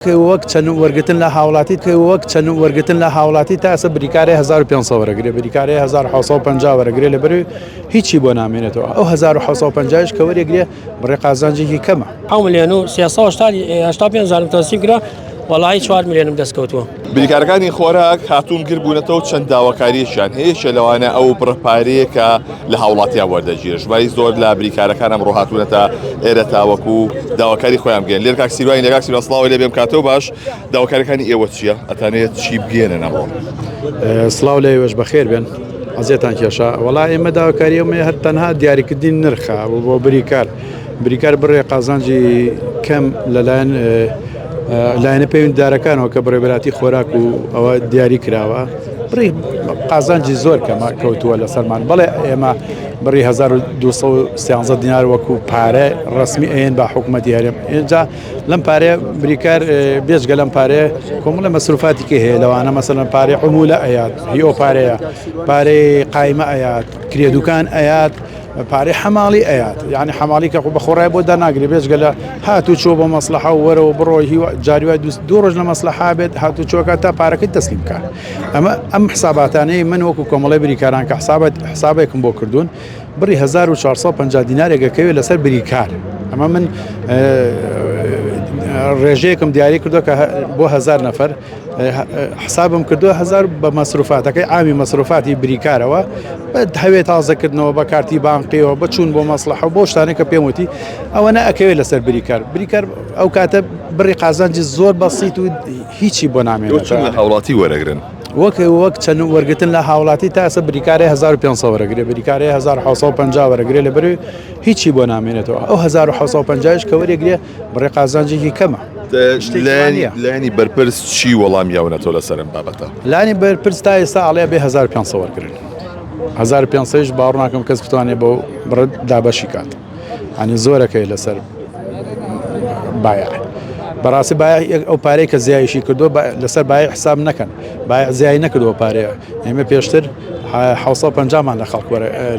وەک چەند وەرگتن لە هاوڵاتی تا ئەسە بریکارێ 1500 وەرەگرێ بریکارێ 1950 وەرەگرێ لەبەر هیچی بۆ نامێنێتەوە ئەو 1950 کە وەرەگرێ بڕێ قازانجێکی کەمە 385 تەسیگرە وڵی 4 میلیۆنم دەستکەوتووە. بریکارەکانی خۆراک هاتوون گربوونەتەوە چەند داواکاریشیان هەیە لەوانە ئەو بڕپارەیە کە لە هاوڵاتیان وەردەگیرە ژماری زۆر لە بریکارەکان ئەمڕۆ هاتوونەتە ئێرە تاوەکو داواکاری خۆیان بگەن لێر کاک سیروانی لەگاک سیروان سڵاوی لێ بێم کاتەوە باش داواکاریەکانی ئێوە چییە ئەتانێت چی بگێنن ئەمڕۆ؟ سڵاو لێوەش بەخێر بێن ئەزیێتان کێشە وەڵا ئێمە داواکاریەوە هەر تەنها دیاریکردنی نرخە بۆ بریکار بڕێ قازانجی کەم لەلایەن لایەنە پەیوەندیدارەکانەوە کە بڕێبەراتی خۆراک و ئەوە دیاری کراوە بڕی قازانجی زۆر کەمە کەوتووە لە سەرمان بەڵێ ئێمە بڕی 1213 دینار وەکو پارە ڕسمی ئەێن بە حکوومەتی هەرێم اینجا لەم پارێ بریکار بێژگە لەم پارێ کۆمەڵە مەسروفاتێکی هەیە لەوانە مەسەڵەن پارێ عمولە ئەیات هیۆ پارەیە پارەی قایمە ئەیات کرێدوکان ئەیات پارەی حەماڵی ئەیات یعنی حەماڵی کە بە خۆڕای بۆ داناگری بێژگە لە هاتوو چۆ بۆ مەسلحە و وەرەوە بڕۆی جاریوای دوو ڕۆژ لە مەسلحا بێت هاتوو چۆکە تا پارەکەی تەسلیم بکات ئەم حساباتانەی من وەکو کۆمەڵی بریکاران کە حسابێکم بۆ کردوون بڕی 1450 دینارێکەکەوێت لەسەر بریکار ئەمە من ڕێژەیەکم دیاری کردو کە بۆ 1000 نەفەر حسابم کردو 1000 بە مەسروفاتەکەی ئامی مەسروفاتی بریکارەوە هەوێت تازەکردنەوە بە کارتی بانقیەوە بچوون بۆ مەسلحە بۆ شتانێک کە پێم وتی ئەوەنە ئەکەوێت لەسەر بریکار ئەو کاتە بڕی قازانجی زۆر بەسیت و هیچی بۆ نامێنێت هاوڵاتی وەرەگرن وەک چەند وەرگتن لە هاوڵاتی تا ئەسە بریکارێ 1500 وەرەگرێ بریکارێ 1950 وەرەگرێ لەبەر هیچی بۆ نامێنێتەوە ئەو 1950 کە وەرەگرێ بڕێ قازانجێکی کەمە لانی بەرپرس چی وەڵام یاونەتەوە لەسەرم بابەتە لانی بەرپرس تا ئێستا ئاڵێ بێ 1500 وەرگرن 1500 باوەڕ ناکەم کەس بتوانێت بۆ بڕ دابەشی کات ئەنی زۆرەکەی لەسەر بایە بەڕاستی ئەو پارەی کە زیایشی کردو لەسەر بای حساب نەکەن زیایی نەکردووە پارەیە ئێمە پێشتر 750مان لە خەڵک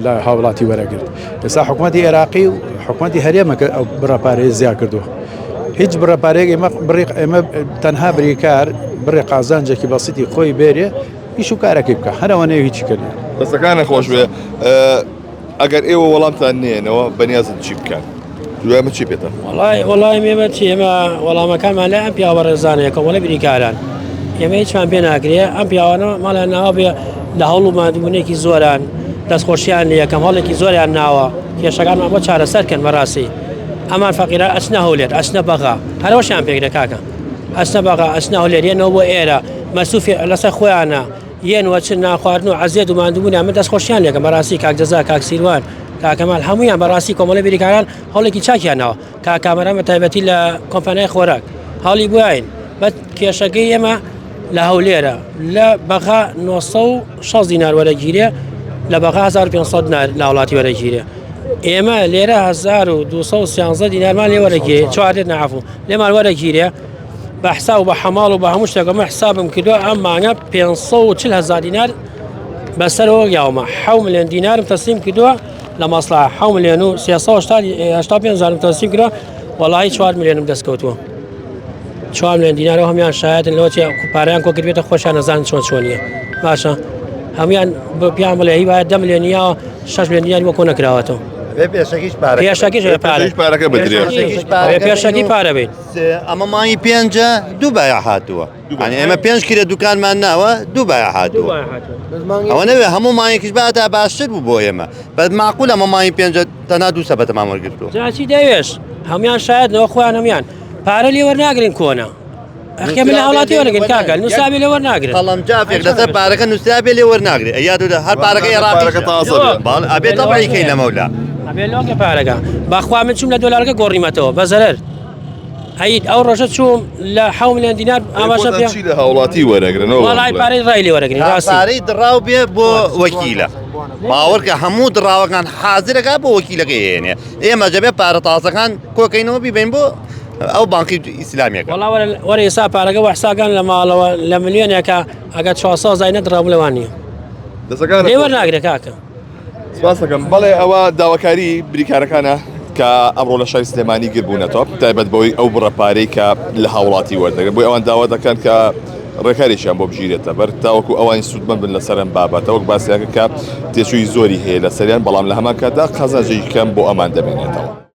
لە هاوڵاتی وەرەگرت ئێستا حکوومەتی عێراقی و حکوومەتی هەرێمە ئەو بڕەپارەی زیاد کردووە هیچ بڕەپارێک ئێمە تەنها بریکار بڕێ قازانجێکی بەسیتی خۆی بێرێ هیچ و کارەکەی بکە هەرەوەنێ هیچی کردی دەستەکانە خۆش بێ ئەگەر ئێوە وەڵامتان نێنەوە بەنیازت چی بکەن دوێمە چی پێێتە وڵی ئێمە چی ئێمە وەڵامەکانمان لە ئەم پیاوە ڕێزانەیە کۆمەڵە بریکاران ئێمە هیچمان پێ ناکرێ ئەم پیاوانە ماڵە ناوە بێ لە هەوڵ و مادبوونێکی زۆران دەستخۆشییان لە یەکەم هەڵێکی زۆریان ناوە کێشەکانمان بۆ چارەسەرکەن بەڕاستی ئەمان فەقیرە ئەچنە هەولێت ئەچنە بەغا هەرەوەشیان پێکرێ کاکە ئەچنە بەغا ئەچنە هەولێریەنەوە بۆ ئێرە مەسوفی لەسەر خۆیانە یەنوە چ ناخواردن و عەزیەت و مادبوونیان من دەستخۆشییان لێکە بەڕاستی کاک جەزا کاک سیروان کاکەمال هەمویان بەڕاستی کۆمەڵی بریکاران هەوڵێکی چاکیانەوە کاکامەرەمە تایبەتی لە کۆمپانیای خۆراک هەڵی بواین بە کێشەکەی ئێمە لە هەولێرە لە بەغا 960 دینار وەرەگیرێ لە بەغا 1500 لە وڵاتی وەرەگیرێ ئێمە لێرە 1213 دینارمان لێ وەرەگیرێ چوارێت نەعەفو لێمان وەرەگیرێ بە حساب و بە حەماڵ و بە هەموو شتێکەمە حسابم کردووە ئەم مانگە 540,000 دینار بەسەرەوە یاومە 7 ملیۆن دینارم تەسلیم کردووە لە مەسلحە 7 ملیۆن و 385 تەسلیم کردووە وەڵی 4 میلیۆنم دەستکەوتووە 4 میلیۆن دینارەوە هەمویان شایەتن لەوە پارەیان کۆ کردبێتە خۆشیان نەزانن چۆنیە باشە هەمویان پیان بڵێ هی باید 10 میلیۆنیا 6 میلیۆن دیناری وە کۆ نەکراوەتەوە پێشەکی پارە بێت ئەمە مانگی پێنجە دوو بایە هاتووە ئێمە 5 کرێ دوکانمان ناوە دوو بایە هاتووە ئەوە نەوێ هەموو مانگێکیش باتا باشتر بوو بۆ ئێمە بەد معقول ئەمە مانگی پێنجە تەنها دوو سەبەتەمان وەرگرتووە جاچی دەوێش هەمویان شایەتنەوە خۆیان هەمویان پارە لێ وەرناگرن کۆنا ئەخێ من لە هەوڵاتی وەرەگرن کاکە نووسابێ لێ وەرناگرن قەڵەم جافێک لەسەر پارەکە نووسابێ لێ وەرناگرێت یادودا هەر پارەکەی عێراقیەکە تازە باڵ ئەبێ تەبعی کەی لەمەولا ئەبێ لۆکە پارەکە باخوا من چوم لە دۆلارەکە گۆڕیمەتەوە بە زەرەر هەیت ئەو ڕۆژە چوم لە 7 ملیۆن دینار ئاماژە پێ لە هاوڵاتی وەرەگرنەوە وەڵای پارەی ڕای لێ وەرەگرن پارەی دڕاو بێ بۆ وەکیلە باوەڕکە هەموو دڕاوەکان حازرەکە بۆ وەکیلەکەی هێنێ ئێمە جەبێ پارە تازەکان کۆکەینەوە بیبین بۆ ئەو بانکی ئیسلامیەکە وەڵا وەرە ئێستا پارەکە وە حساگان لە ماڵەوە لە ملیۆنێکە ئەگەر 400 زای نەدڕاو لەوان نییە لێ وەرناگرێ کاکە سپاس دەکەم بەڵێ ئەوە داواکاری بریکارەکانە کە ئەمڕۆ لە شاری سلێمانی گربوونەتەوە تایبەت بەوەی ئەو بڕەپارەی کە لە هاوڵاتی وەردەگرن بۆی ئەوان داوا دەکەن کە ڕێکاریشیان بۆ بژیرێتە بەر تاوەکو ئەوانی سوودمەند بن لەسەرم بابەتە وەک باسیەکە کە تێچووی زۆری هەیە لە سەریان بەڵام لە هەمان کاتدا قەزانجێکی کەم بۆ ئەمان دەبێنێتەوە.